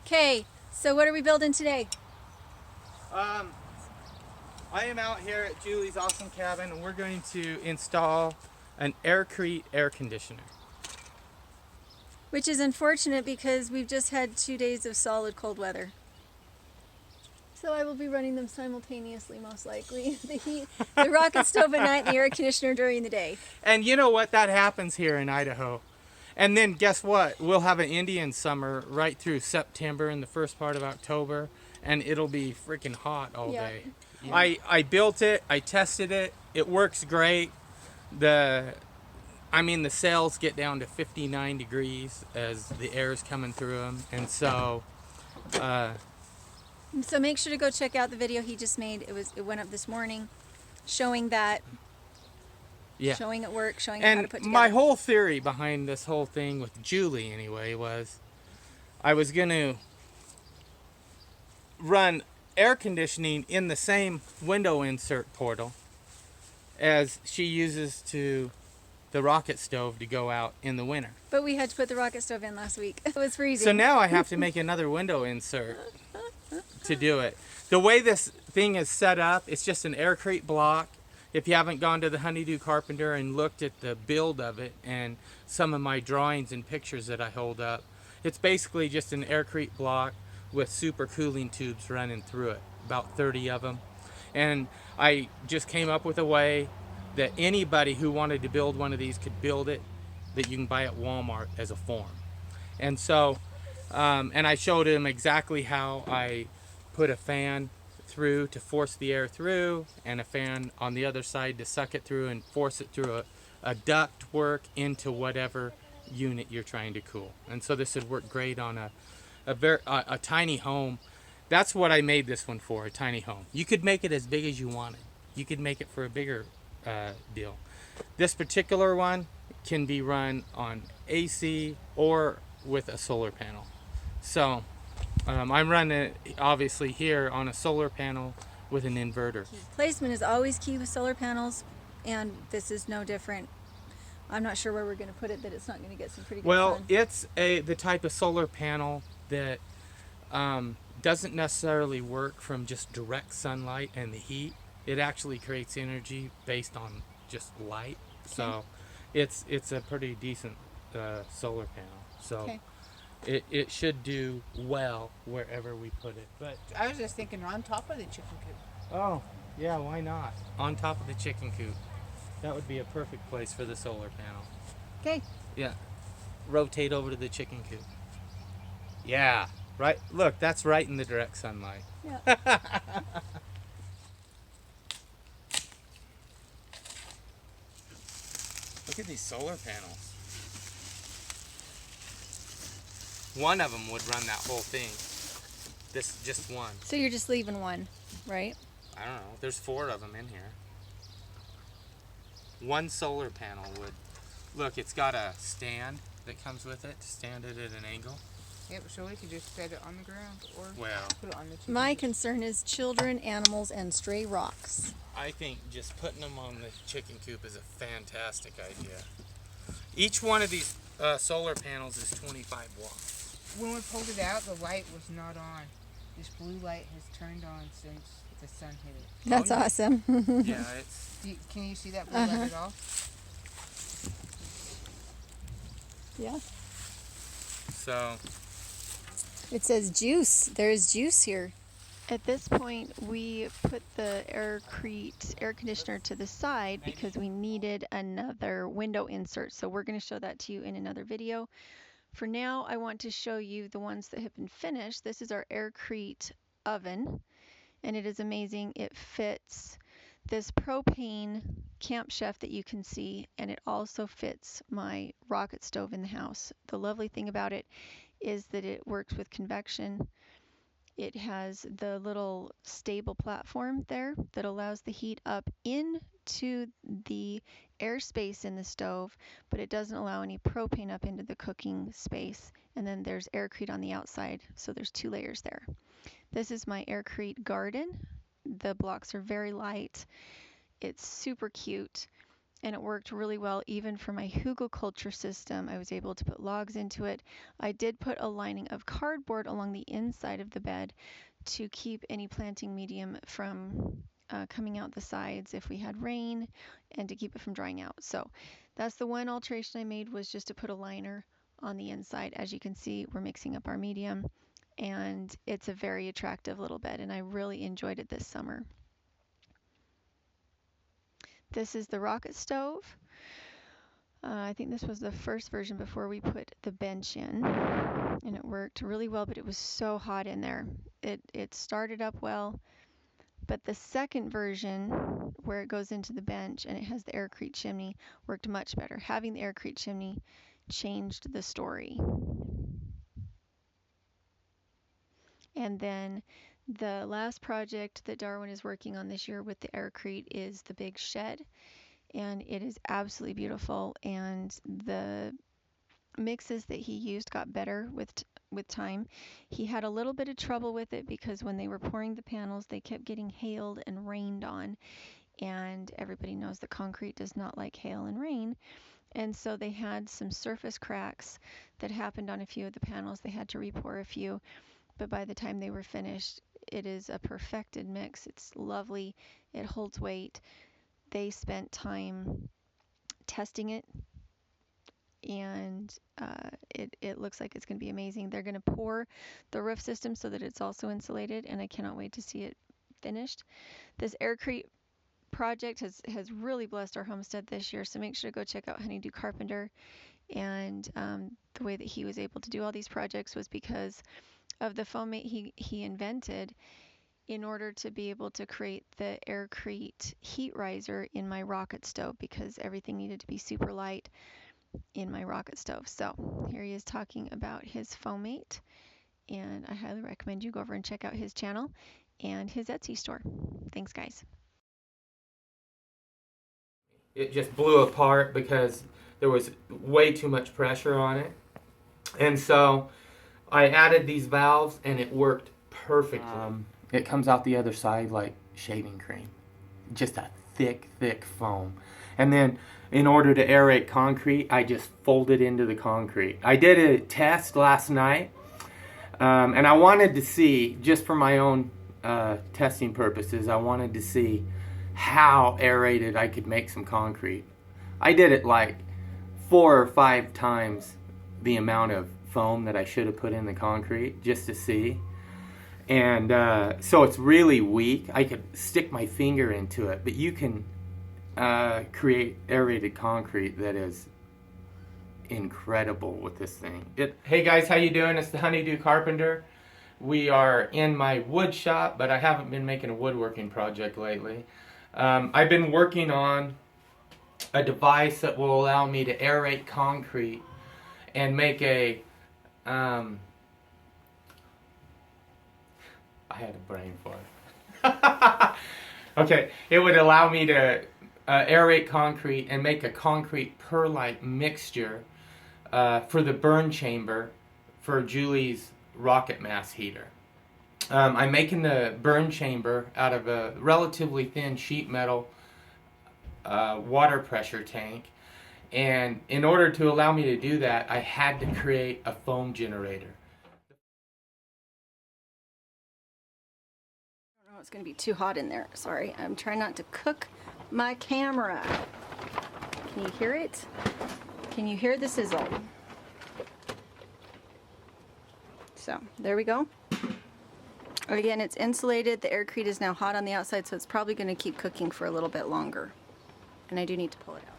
Okay, so what are we building today? I am out here at Julie's awesome cabin, and we're going to install an Aircrete air conditioner. Which is unfortunate because we've just had 2 days of solid cold weather. So I will be running them simultaneously, most likely. The rocket stove at night and the air conditioner during the day. And you know what? That happens here in Idaho. And then guess what? We'll have an Indian summer right through September and the first part of October, and it'll be freaking hot all Yeah. day. Yeah. I built it, I tested it, it works great. The sails get down to 59 degrees as the air is coming through them, and so So make sure to go check out the video he just made. It went up this morning, showing that, yeah. showing it work, showing And how to put together. my whole theory behind this whole thing with Julie, anyway, was I was going to run air conditioning in the same window insert portal as she uses to the rocket stove to go out in the winter. But we had to put the rocket stove in last week. It was freezing. So now I have to make another window insert to do it. The way this thing is set up, it's just an Aircrete block. If you haven't gone to the Honeydew Carpenter and looked at the build of it and some of my drawings and pictures that I hold up, it's basically just an Aircrete block with super cooling tubes running through it, about 30 of them. And I just came up with a way that anybody who wanted to build one of these could build it, that you can buy at Walmart as a form. And so, and I showed him exactly how I put a fan through to force the air through, and a fan on the other side to suck it through and force it through a duct work into whatever unit you're trying to cool. And so this would work great on a tiny home. That's what I made this one for, a tiny home. You could make it as big as you wanted. You could make it for a bigger deal. This particular one can be run on AC or with a solar panel. So I'm running it obviously here on a solar panel with an inverter. Placement is always key with solar panels, and this is no different. I'm not sure where we're going to put it, that it's not going to get some pretty good Well, sun. it's the type of solar panel that doesn't necessarily work from just direct sunlight and the heat. It actually creates energy based on just light. Okay. So it's a pretty decent solar panel. So Okay. it should do well wherever we put it. But I was just thinking on top of the chicken coop. oh, yeah, why not? On top of the chicken coop. That would be a perfect place for the solar panel. Okay. Yeah. Rotate over to the chicken coop. Yeah. Right. Look, that's right in the direct sunlight. Yeah. Look at these solar panels. One of them would run that whole thing. This just one. So you're just leaving one, right? I don't know. There's 4 of them in here. One solar panel would. Look, it's got a stand that comes with it to stand it at an angle. Yep, so we could just set it on the ground or Well, put it on the chicken My coop. concern is children, animals, and stray rocks. I think just putting them on the chicken coop is a fantastic idea. Each one of these solar panels is 25 watts. When we pulled it out, the light was not on. This blue light has turned on since the sun hit it. That's yeah. awesome. Yeah, it's. Can you see that blue light at all? Yeah. So. It says juice. There's juice here. At this point, we put the Aircrete air conditioner to the side because we needed another window insert. So we're going to show that to you in another video. For now, I want to show you the ones that have been finished. This is our Aircrete oven, and it is amazing. It fits this propane camp chef that you can see, and it also fits my rocket stove in the house. The lovely thing about it is that it works with convection. It has the little stable platform there that allows the heat up into the airspace in the stove, but it doesn't allow any propane up into the cooking space. And then there's Aircrete on the outside, so there's 2 layers there. This is my Aircrete garden. The blocks are very light. It's super cute. and it worked really well even for my hugelkultur system. I was able to put logs into it. I did put a lining of cardboard along the inside of the bed to keep any planting medium from coming out the sides if we had rain, and to keep it from drying out. So that's the one alteration I made, was just to put a liner on the inside. As you can see, we're mixing up our medium, and it's a very attractive little bed, and I really enjoyed it this summer. This is the rocket stove. I think this was the first version before we put the bench in, and it worked really well, but it was so hot in there. It started up well, but the second version, where it goes into the bench and it has the Aircrete chimney, worked much better. Having the Aircrete chimney changed the story. And then the last project that Darwin is working on this year with the Aircrete is the big shed, and it is absolutely beautiful, and the mixes that he used got better with time. He had a little bit of trouble with it because when they were pouring the panels, they kept getting hailed and rained on, and everybody knows that concrete does not like hail and rain. And so they had some surface cracks that happened on a few of the panels. They had to repour a few, but by the time they were finished, it is a perfected mix. It's lovely. It holds weight. They spent time testing it, and it looks like it's going to be amazing. They're going to pour the roof system so that it's also insulated, and I cannot wait to see it finished. This Aircrete project has really blessed our homestead this year, so make sure to go check out Honeydew Carpenter. And the way that he was able to do all these projects was because of the foam he invented in order to be able to create the Aircrete heat riser in my rocket stove, because everything needed to be super light in my rocket stove. So here he is talking about his foamate, and I highly recommend you go over and check out his channel and his Etsy store. Thanks, guys. It just blew apart because there was way too much pressure on it. And so I added these valves and it worked perfectly. It comes out the other side like shaving cream. Just a thick, thick foam. And then in order to aerate concrete, I just fold it into the concrete. I did a test last night, and I wanted to see, just for my own testing purposes, I wanted to see how aerated I could make some concrete. I did it like 4 or 5 times the amount of foam that I should have put in the concrete, just to see. And so it's really weak. I could stick my finger into it, but you can create aerated concrete that is incredible with this thing. Hey guys, how you doing? It's the Honeydew Carpenter. We are in my wood shop, but I haven't been making a woodworking project lately. I've been working on a device that will allow me to aerate concrete and make a I had a brain for it. Okay, it would allow me to aerate concrete and make a concrete perlite mixture for the burn chamber for Julie's rocket mass heater. I'm making the burn chamber out of a relatively thin sheet metal water pressure tank, and in order to allow me to do that, I had to create a foam generator. It's going to be too hot in there. Sorry, I'm trying not to cook my camera. Can you hear it? Can you hear the sizzle? So there we go. Again, it's insulated. The Aircrete is now hot on the outside, so it's probably going to keep cooking for a little bit longer. And I do need to pull it out.